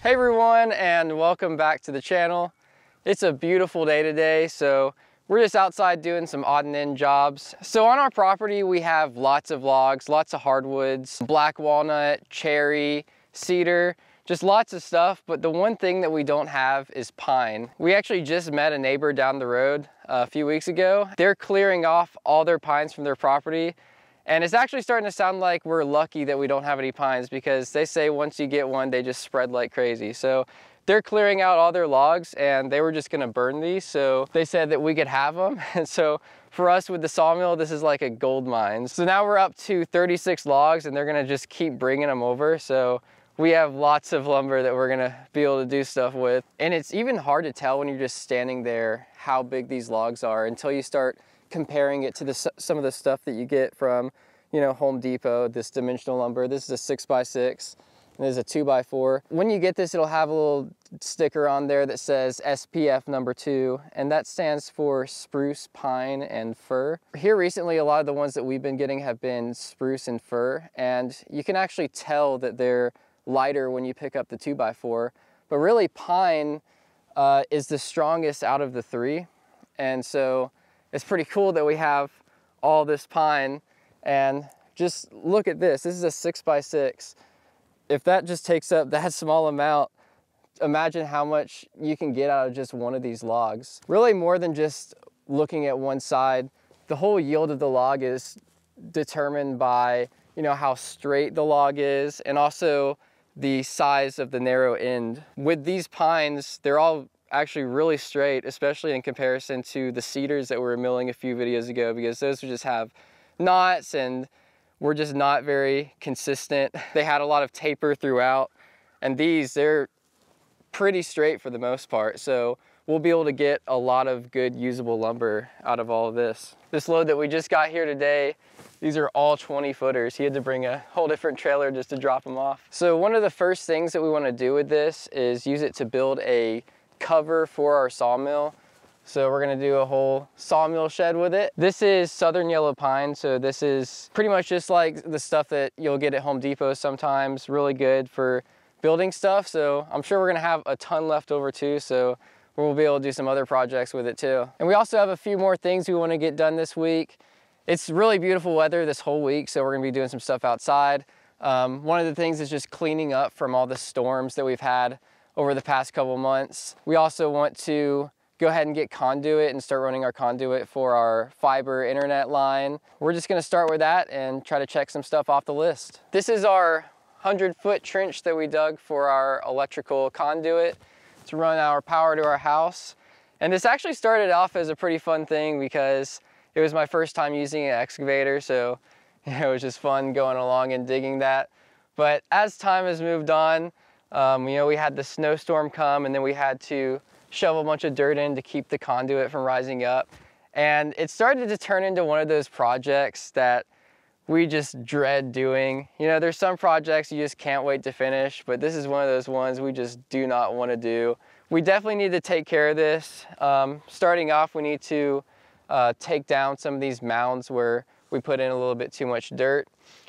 Hey everyone, and welcome back to the channel. It's a beautiful day today, so we're just outside doing some odd and end jobs. So on our property, we have lots of logs, lots of hardwoods, black walnut, cherry, cedar, just lots of stuff. But the one thing that we don't have is pine. We actually just met a neighbor down the road a few weeks ago. They're clearing off all their pines from their property. And it's actually starting to sound like we're lucky that we don't have any pines, because they say once you get one, they just spread like crazy. So they're clearing out all their logs and they were just gonna burn these. So they said that we could have them. And so for us with the sawmill, this is like a gold mine. So now we're up to 36 logs and they're gonna just keep bringing them over. So we have lots of lumber that we're gonna be able to do stuff with. And it's even hard to tell when you're just standing there how big these logs are until you start comparing it to some of the stuff that you get from, Home Depot, this dimensional lumber. This is a 6x6, and this is a 2x4. When you get this, it'll have a little sticker on there that says SPF number 2, and that stands for spruce, pine, and fir. Here recently, a lot of the ones that we've been getting have been spruce and fir, and you can actually tell that they're lighter when you pick up the 2x4, but really pine is the strongest out of the three, and so it's pretty cool that we have all this pine. And just look at this. This is a 6x6. If that just takes up that small amount, imagine how much you can get out of just one of these logs. Really more than just looking at one side. The whole yield of the log is determined by, how straight the log is, and also the size of the narrow end. With these pines, they're all actually really straight, especially in comparison to the cedars that we were milling a few videos ago, because those would just have knots and were just not very consistent. They had a lot of taper throughout, and they're pretty straight for the most part. So we'll be able to get a lot of good usable lumber out of all of this. This load that we just got here today, these are all 20 footers. He had to bring a whole different trailer just to drop them off. So one of the first things that we want to do with this is use it to build a cover for our sawmill. So we're gonna do a whole sawmill shed with it. This is southern yellow pine, so this is pretty much just like the stuff that you'll get at Home Depot sometimes, really good for building stuff. So I'm sure we're gonna have a ton left over too, so we'll be able to do some other projects with it too. And we also have a few more things we wanna get done this week. It's really beautiful weather this whole week, so we're gonna be doing some stuff outside. One of the things is just cleaning up from all the storms that we've had over the past couple months. We also want to go ahead and get conduit and start running our conduit for our fiber internet line. We're just gonna start with that and try to check some stuff off the list. This is our 100-foot trench that we dug for our electrical conduit to run our power to our house. And this actually started off as a pretty fun thing because it was my first time using an excavator, so it was just fun going along and digging that. But as time has moved on, we had the snowstorm come, and then we had to shovel a bunch of dirt in to keep the conduit from rising up. And it started to turn into one of those projects that we just dread doing. There's some projects you just can't wait to finish, but this is one of those ones we just do not want to do. We definitely need to take care of this. Starting off, we need to take down some of these mounds where we put in a little bit too much dirt.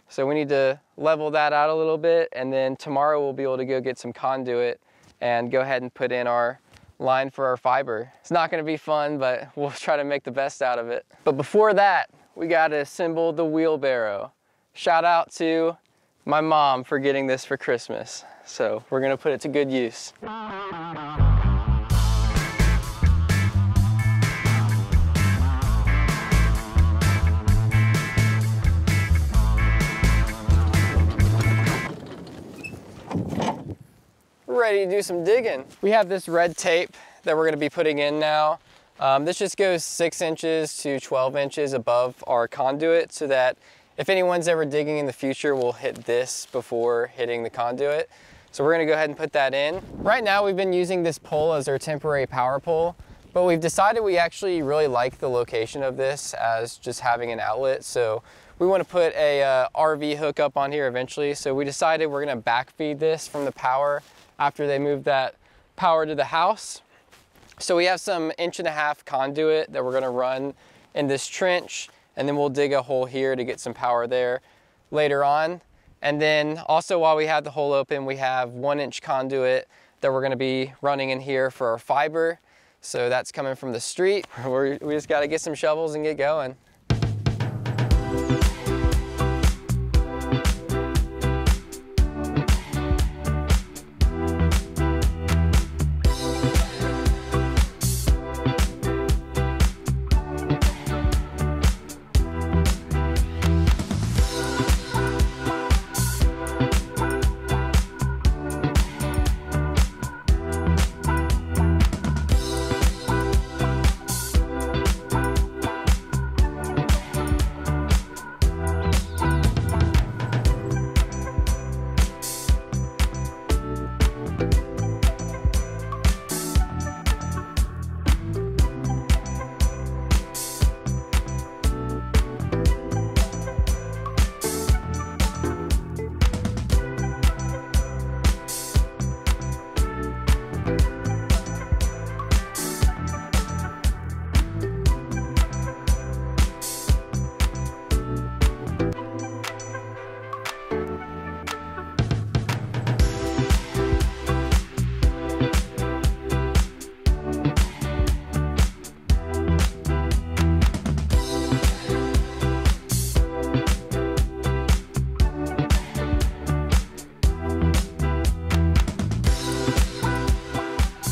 So we need to level that out a little bit, and then tomorrow we'll be able to go get some conduit and go ahead and put in our line for our fiber. It's not gonna be fun, but we'll try to make the best out of it. But before that, we gotta assemble the wheelbarrow. Shout out to my mom for getting this for Christmas. So we're gonna put it to good use. Ready to do some digging. We have this red tape that we're going to be putting in now. This just goes 6 inches to 12 inches above our conduit, so that if anyone's ever digging in the future, we'll hit this before hitting the conduit. So we're going to go ahead and put that in. Right now we've been using this pole as our temporary power pole, but we've decided we actually really like the location of this as just having an outlet. So we want to put a RV hookup on here eventually. So we decided we're going to backfeed this from the power after they move that power to the house. So we have some 1.5-inch conduit that we're going to run in this trench, and then we'll dig a hole here to get some power there later on. And then also while we have the hole open, we have 1-inch conduit that we're gonna be running in here for our fiber. So that's coming from the street. We just gotta get some shovels and get going.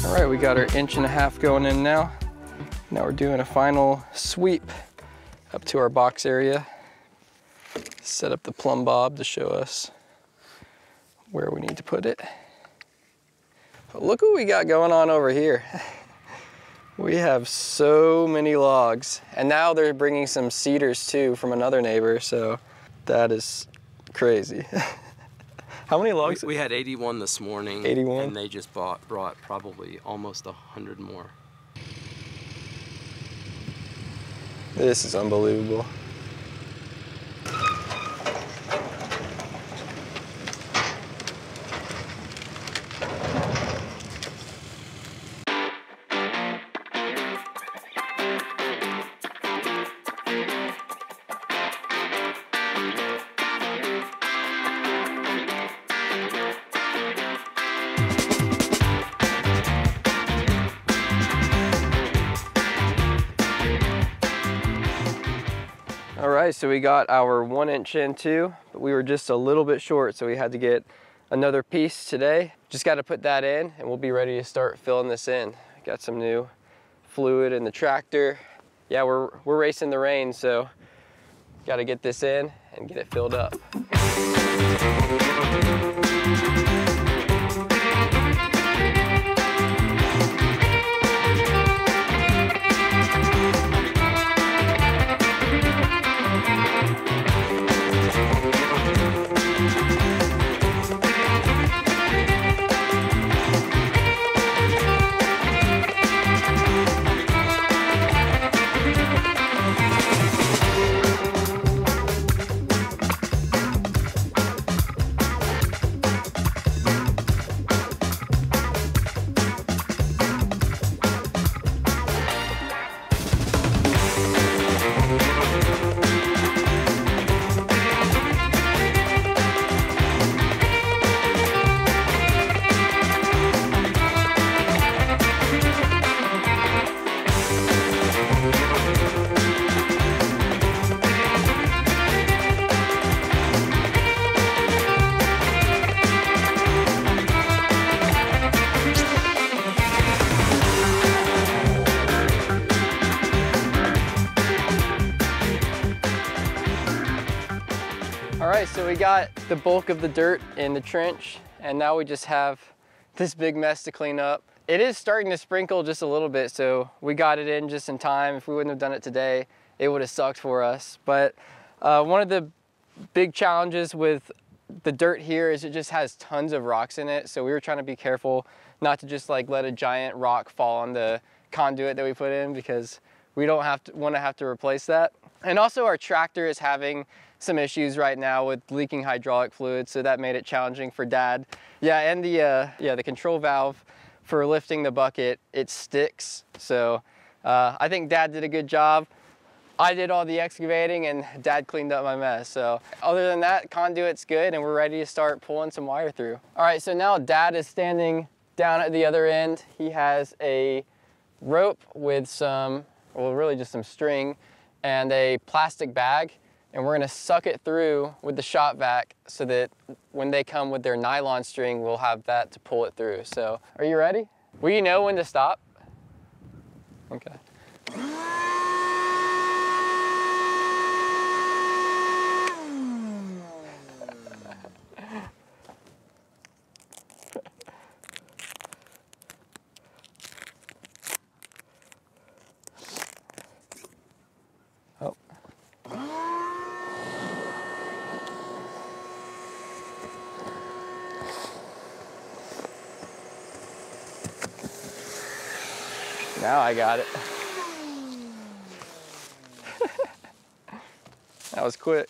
All right, we got our 1.5 inches going in now. Now we're doing a final sweep up to our box area. Set up the plumb bob to show us where we need to put it. But look what we got going on over here. We have so many logs, and now they're bringing some cedars too from another neighbor, so that is crazy. How many logs? We had 81 this morning. 81? And they just brought probably almost 100 more. This is unbelievable. All right, so we got our 1 inch in too, but we were just a little bit short, so we had to get another piece today. Just got to put that in and we'll be ready to start filling this in. Got some new fluid in the tractor. Yeah, we're racing the rain, so got to get this in and get it filled up. All right, so we got the bulk of the dirt in the trench, and now we just have this big mess to clean up. It is starting to sprinkle just a little bit, so we got it in just in time. If we wouldn't have done it today, it would have sucked for us. But one of the big challenges with the dirt here is it just has tons of rocks in it, so we were trying to be careful not to just like let a giant rock fall on the conduit that we put in, because we don't want to have to replace that. And also our tractor is having some issues right now with leaking hydraulic fluid, so that made it challenging for Dad. Yeah, and the control valve for lifting the bucket, it sticks. So I think Dad did a good job, I did all the excavating and Dad cleaned up my mess. So other than that, Conduit's good and we're ready to start pulling some wire through. All right, so now Dad is standing down at the other end. He has a rope with some, well, really just some string and a plastic bag. And we're gonna suck it through with the shop vac so that when they come with their nylon string, we'll have that to pull it through. So are you ready? Will you know when to stop? Okay. Oh. Now I got it. That was quick.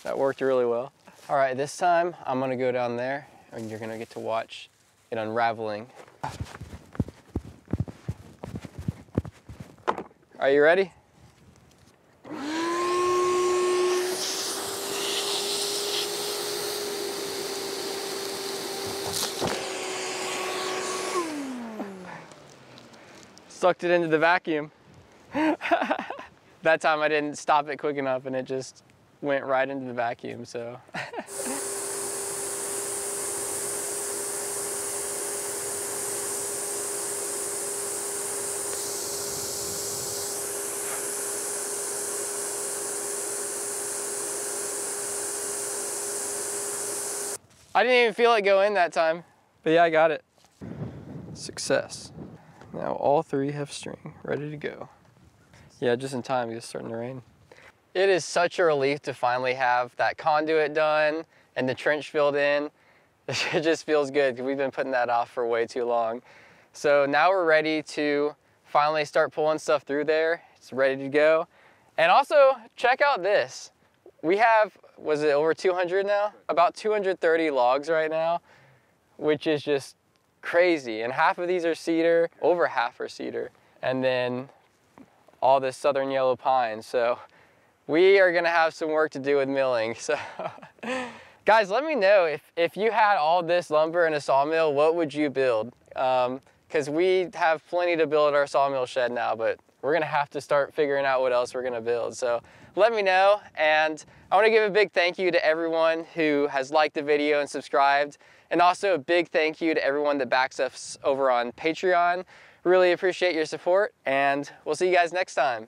That worked really well. All right, this time I'm gonna go down there and you're gonna get to watch it unraveling. Are you ready? Sucked it into the vacuum. That time I didn't stop it quick enough and it just went right into the vacuum, so. I didn't even feel it go in that time, but yeah, I got it. Success. Now all three have string, ready to go. Yeah, just in time because it's starting to rain. It is such a relief to finally have that conduit done and the trench filled in. It just feels good because we've been putting that off for way too long. So now we're ready to finally start pulling stuff through there. It's ready to go. And also check out this. We have, was it over 200 now? About 230 logs right now, which is just crazy. And half of these are cedar, over half are cedar. And then all this southern yellow pine. So we are gonna have some work to do with milling. So guys, let me know if you had all this lumber in a sawmill, what would you build? Because we have plenty to build our sawmill shed now, but we're gonna have to start figuring out what else we're gonna build. So let me know. And I wanna give a big thank you to everyone who has liked the video and subscribed. And also a big thank you to everyone that backs us over on Patreon. Really appreciate your support and we'll see you guys next time.